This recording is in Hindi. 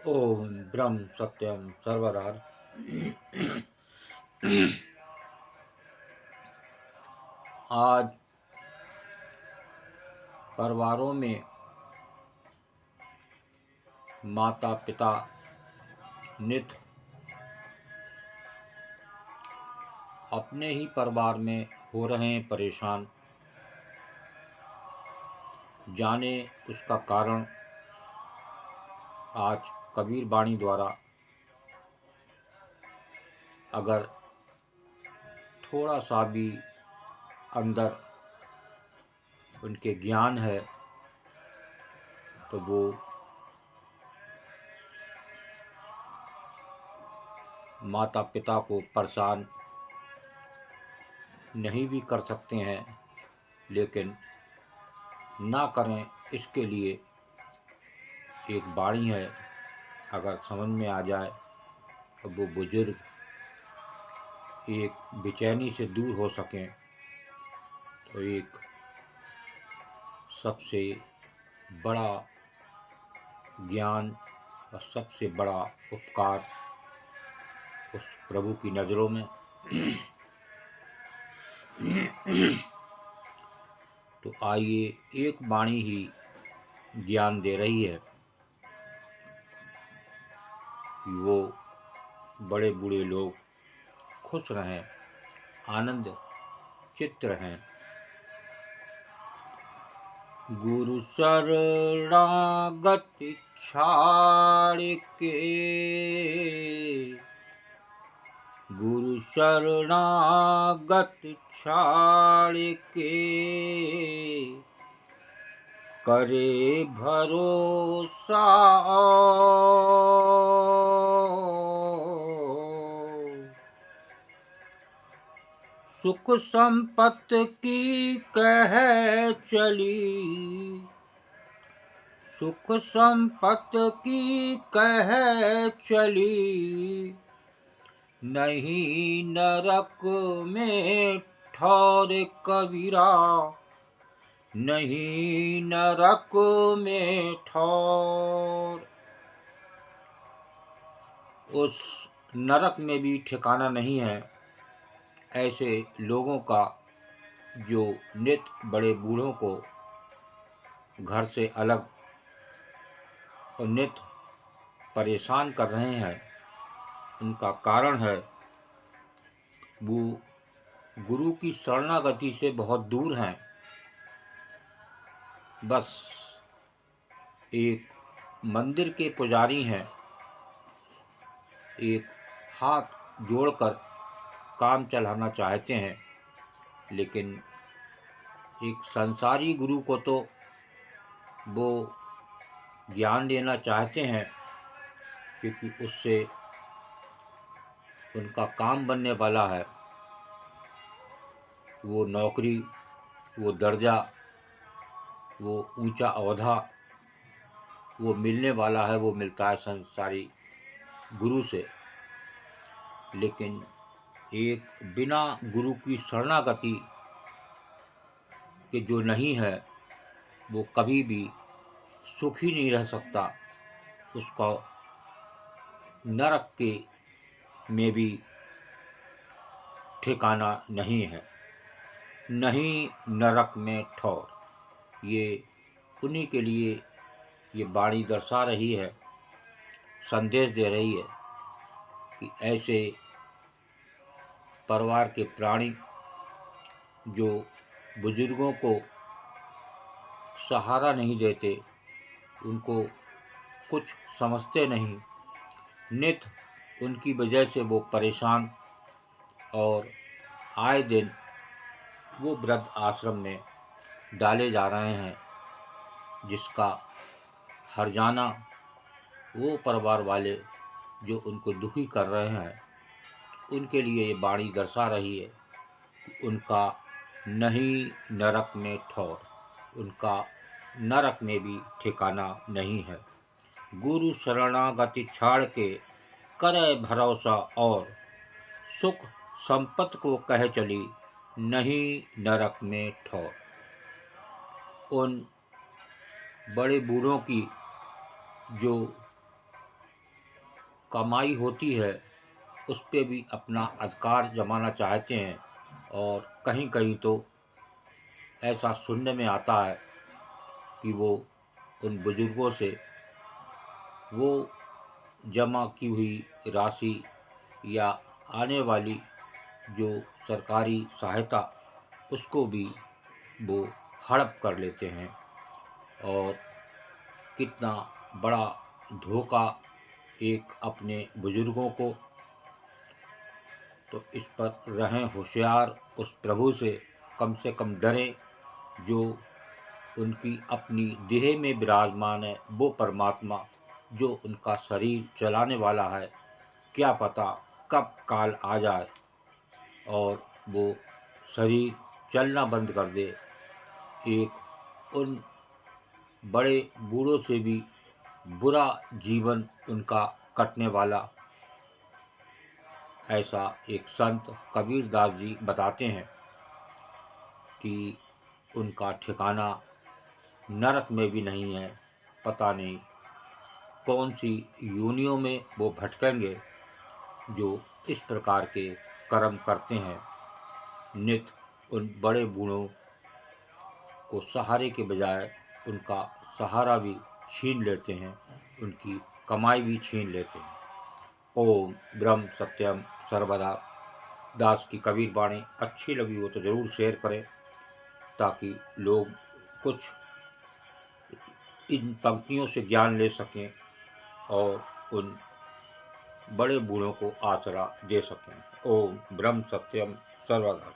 ओम ब्रह्म सत्यम सर्वरार। आज परिवारों में माता पिता नित अपने ही परिवार में हो रहे हैं परेशान। जाने उसका कारण आज कबीर वाणी द्वारा अगर थोड़ा सा भी अंदर उनके ज्ञान है तो वो माता पिता को परेशान नहीं भी कर सकते हैं, लेकिन ना करें इसके लिए एक वाणी है। अगर समझ में आ जाए तो वो बुजुर्ग एक बेचैनी से दूर हो सकें तो एक सबसे बड़ा ज्ञान और सबसे बड़ा उपकार उस प्रभु की नज़रों में। तो आइए, एक वाणी ही ज्ञान दे रही है कि वो बड़े बूढ़े लोग खुश रहें, आनंद चित्त रहें। गुरु शरणागति छाड़ के, गुरु शरणागति छाड़ के, करे भरोसा सुख संपत्ति की कह चली, सुख संपत्ति की कह चली, नहीं नरक में ठौर कबीरा, नहीं नरक में ठौर। उस नरक में भी ठिकाना नहीं है ऐसे लोगों का जो नित्य बड़े बूढ़ों को घर से अलग और नित्य परेशान कर रहे हैं। उनका कारण है वो गुरु की शरणागति से बहुत दूर हैं। बस एक मंदिर के पुजारी हैं, एक हाथ जोड़कर काम चलाना चाहते हैं, लेकिन एक संसारी गुरु को तो वो ज्ञान देना चाहते हैं क्योंकि उससे उनका काम बनने वाला है। वो नौकरी, वो दर्जा, वो ऊंचा ओहदा वो मिलने वाला है, वो मिलता है संसारी गुरु से। लेकिन एक बिना गुरु की शरणागति के जो नहीं है वो कभी भी सुखी नहीं रह सकता। उसका नरक के में भी ठिकाना नहीं है, नहीं नरक में ठौर। ये उन्हीं के लिए ये वाणी दर्शा रही है, संदेश दे रही है कि ऐसे परिवार के प्राणी जो बुजुर्गों को सहारा नहीं देते, उनको कुछ समझते नहीं, नित्य उनकी वजह से वो परेशान और आए दिन वो वृद्ध आश्रम में डाले जा रहे हैं, जिसका हर्जाना वो परिवार वाले जो उनको दुखी कर रहे हैं, उनके लिए ये वाणी दर्शा रही है कि उनका नहीं नरक में ठौर, उनका नरक में भी ठिकाना नहीं है। गुरु शरणागति छाड़ के करे भरोसा और सुख संपत्ति को कह चली, नहीं नरक में ठौर। उन बड़े बूढ़ों की जो कमाई होती है उस पे भी अपना अधिकार जमाना चाहते हैं। और कहीं कहीं तो ऐसा सुनने में आता है कि वो उन बुजुर्गों से वो जमा की हुई राशि या आने वाली जो सरकारी सहायता उसको भी वो हड़प कर लेते हैं। और कितना बड़ा धोखा एक अपने बुजुर्गों को। तो इस पर रहें होशियार, उस प्रभु से कम डरें जो उनकी अपनी देह में विराजमान है, वो परमात्मा जो उनका शरीर चलाने वाला है। क्या पता कब काल आ जाए और वो शरीर चलना बंद कर दे। एक उन बड़े बूढ़ों से भी बुरा जीवन उनका कटने वाला, ऐसा एक संत कबीरदास जी बताते हैं कि उनका ठिकाना नरक में भी नहीं है। पता नहीं कौन सी योनियों में वो भटकेंगे जो इस प्रकार के कर्म करते हैं। नित्य उन बड़े बूढ़ों को सहारे के बजाय उनका सहारा भी छीन लेते हैं, उनकी कमाई भी छीन लेते हैं। ओम ब्रह्म सत्यम सर्वदा दास की कबीर वाणी अच्छी लगी हो तो ज़रूर शेयर करें, ताकि लोग कुछ इन पंक्तियों से ज्ञान ले सकें और उन बड़े बूढ़ों को आसरा दे सकें। ओम ब्रह्म सत्यम सर्वदा।